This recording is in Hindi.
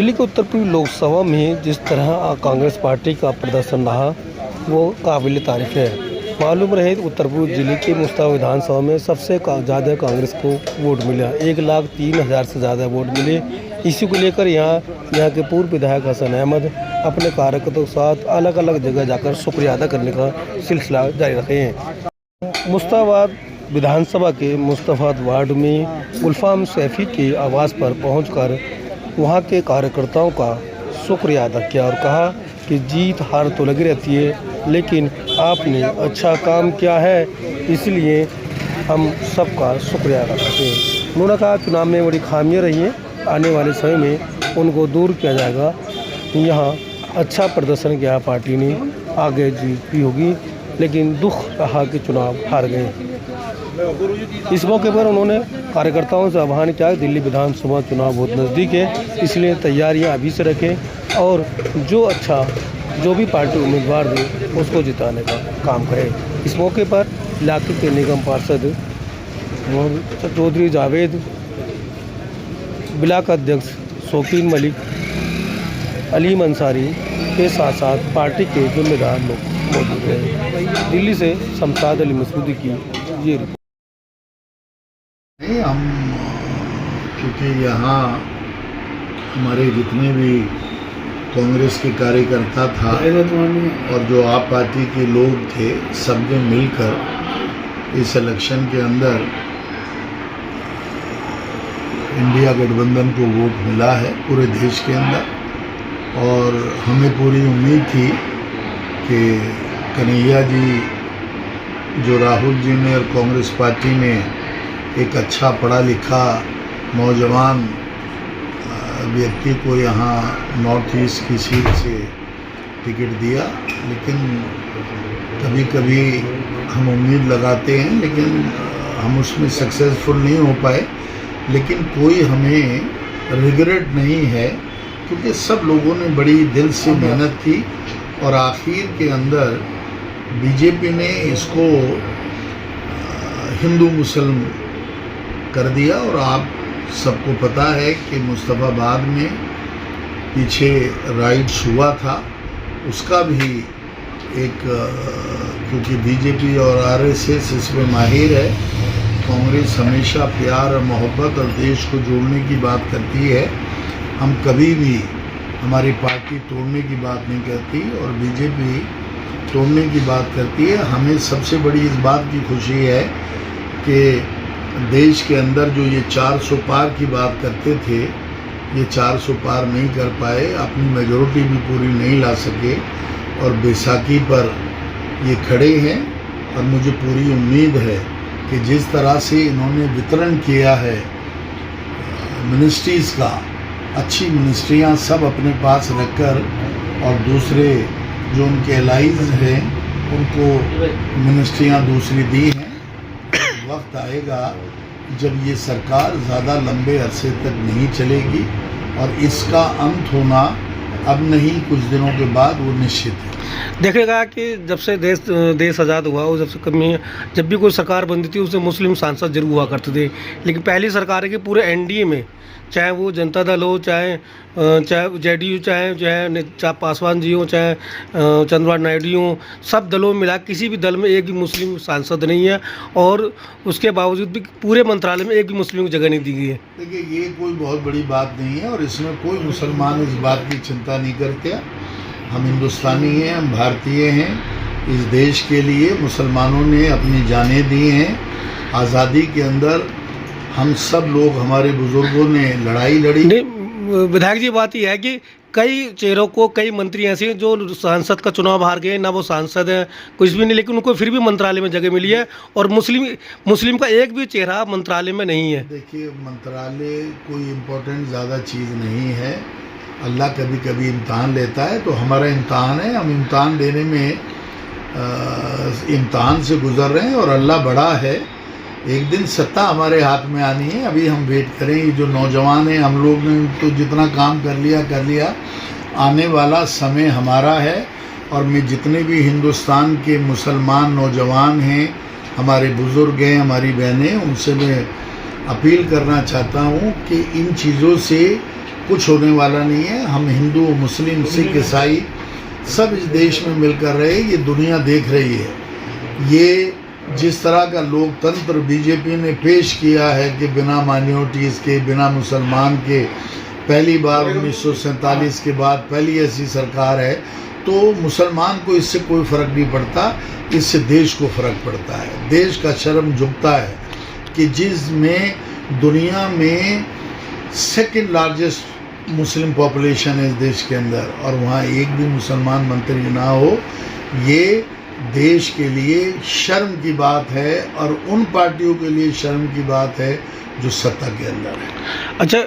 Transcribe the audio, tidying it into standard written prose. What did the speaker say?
दिल्ली के उत्तर पूर्व लोकसभा में जिस तरह कांग्रेस पार्टी का प्रदर्शन रहा वो काबिल तारीफ है। मालूम रहे उत्तर पूर्व जिले के मुश्ताबाद विधानसभा में सबसे ज़्यादा कांग्रेस को वोट मिला। 1,03,000 से ज़्यादा वोट मिले। इसी को लेकर यहाँ के पूर्व विधायक हसन अहमद अपने कार्यकर्ताओं के साथ अलग अलग जगह जाकर शुक्रिया अदा करने का सिलसिला जारी रखे हैं। मुश्ताबाद विधानसभा के मुस्तफाद वार्ड में गुलफाम सैफी के आवास पर पहुंचकर वहां के कार्यकर्ताओं का शुक्रिया अदा किया और कहा कि जीत हार तो लगी रहती है, लेकिन आपने अच्छा काम किया है, इसलिए हम सबका शुक्रिया अदा करते हैं। उन्होंने कहा चुनाव में बड़ी खामियां रही हैं, आने वाले समय में उनको दूर किया जाएगा। यहाँ अच्छा प्रदर्शन किया पार्टी ने, आगे जीत भी होगी, लेकिन दुख रहा कि चुनाव हार गए। इस मौके पर उन्होंने कार्यकर्ताओं से आह्वान किया कि दिल्ली विधानसभा चुनाव बहुत नज़दीक है, इसलिए तैयारियां अभी से रखें और जो भी पार्टी उम्मीदवार दे उसको जिताने का काम करें। इस मौके पर इलाके के निगम पार्षद चौधरी जावेद, ब्लॉक अध्यक्ष शौकीन मलिक, अलीम अंसारी के साथ साथ पार्टी के जिम्मेदार लोग मौजूद रहे। दिल्ली से शमशाद अली मसूदी की ये रिपोर्ट। हम क्योंकि यहाँ हमारे जितने भी कांग्रेस के कार्यकर्ता था और जो आप पार्टी के लोग थे, सबने मिलकर इस इलेक्शन के अंदर इंडिया गठबंधन को वोट मिला है पूरे देश के अंदर। और हमें पूरी उम्मीद थी कि कन्हैया जी, जो राहुल जी ने और कांग्रेस पार्टी ने एक अच्छा पढ़ा लिखा नौजवान व्यक्ति को यहाँ नॉर्थ ईस्ट की सीट से टिकट दिया, लेकिन कभी कभी हम उम्मीद लगाते हैं लेकिन हम उसमें सक्सेसफुल नहीं हो पाए। लेकिन कोई हमें रिग्रेट नहीं है, क्योंकि सब लोगों ने बड़ी दिल से मेहनत की और आखिर के अंदर बीजेपी ने इसको हिंदू मुस्लिम कर दिया। और आप सबको पता है कि मुस्तफाबाद में पीछे राइट्स हुआ था, उसका भी एक क्योंकि बीजेपी और आरएसएस इसमें माहिर है। कांग्रेस हमेशा प्यार और मोहब्बत और देश को जोड़ने की बात करती है। हम कभी भी हमारी पार्टी तोड़ने की बात नहीं करती और बीजेपी तोड़ने की बात करती है। हमें सबसे बड़ी इस बात की खुशी है कि देश के अंदर जो ये 400 पार की बात करते थे, ये 400 पार नहीं कर पाए, अपनी मेजॉरिटी भी पूरी नहीं ला सके और बैसाखी पर ये खड़े हैं। और मुझे पूरी उम्मीद है कि जिस तरह से इन्होंने वितरण किया है मिनिस्ट्रीज़ का, अच्छी मिनिस्ट्रियां सब अपने पास रखकर और दूसरे जो उनके एलाइज हैं उनको मिनिस्ट्रियां दूसरी दी हैं। वक्त आएगा जब ये सरकार ज़्यादा लंबे अरसे तक नहीं चलेगी और इसका अंत होना अब नहीं कुछ दिनों के बाद वो निश्चित है। देखेगा कि जब से देश आज़ाद हुआ हो, जब भी कोई सरकार बनती थी उससे मुस्लिम सांसद जरूर हुआ करते थे, लेकिन पहली सरकार के पूरे एनडीए में, चाहे वो जनता दल हो, चाहे जेडीयू, चाहे पासवान जी हो, चाहे चंद्रबाबू नायडू हो, सब दलों में मिला किसी भी दल में एक भी मुस्लिम सांसद नहीं है और उसके बावजूद भी पूरे मंत्रालय में एक भी मुस्लिम को जगह नहीं दी गई है। देखिए, ये कोई बहुत बड़ी बात नहीं है और इसमें कोई मुसलमान इस बात की चिंता नहीं करते। हम हिंदुस्तानी हैं, हम भारतीय हैं। इस देश के लिए मुसलमानों ने अपनी जानें दी हैं। आज़ादी के अंदर हम सब लोग, हमारे बुजुर्गों ने लड़ाई लड़ी। विधायक जी, बात यह है कि कई चेहरों को, कई मंत्री ऐसे हैं जो सांसद का चुनाव हार गए, ना वो सांसद हैं, कुछ भी नहीं, लेकिन उनको फिर भी मंत्रालय में जगह मिली है और मुस्लिम का एक भी चेहरा मंत्रालय में नहीं है। देखिए, मंत्रालय कोई इम्पोर्टेंट ज़्यादा चीज़ नहीं है। अल्लाह कभी कभी इम्तहान लेता है, तो हमारा इम्तहान है, हम इम्तहान देने में इम्तहान से गुज़र रहे हैं और अल्लाह बड़ा है। एक दिन सत्ता हमारे हाथ में आनी है। अभी हम वेट करें। ये जो नौजवान हैं, हम लोग ने तो जितना काम कर लिया। आने वाला समय हमारा है और मैं जितने भी हिंदुस्तान के मुसलमान नौजवान हैं, हमारे बुज़ुर्ग हैं, हमारी बहनें, उनसे मैं अपील करना चाहता हूँ कि इन चीज़ों से कुछ होने वाला नहीं है। हम हिंदू, मुस्लिम, सिख, ईसाई सब इस देश में मिलकर रहे, ये दुनिया देख रही है। ये जिस तरह का लोकतंत्र बीजेपी ने पेश किया है कि बिना माइनॉरिटीज़ के, बिना मुसलमान के, पहली बार 1947 के बाद पहली ऐसी सरकार है, तो मुसलमान को इससे कोई फ़र्क नहीं पड़ता, इससे देश को फ़र्क पड़ता है। देश का शर्म झुकता है कि जिसमें दुनिया में सेकंड लार्जेस्ट मुस्लिम पॉपुलेशन है इस देश के अंदर, और वहाँ एक भी मुसलमान मंत्री ना हो, ये देश के लिए शर्म की बात है और उन पार्टियों के लिए शर्म की बात है जो सत्ता के अंदर है। अच्छा,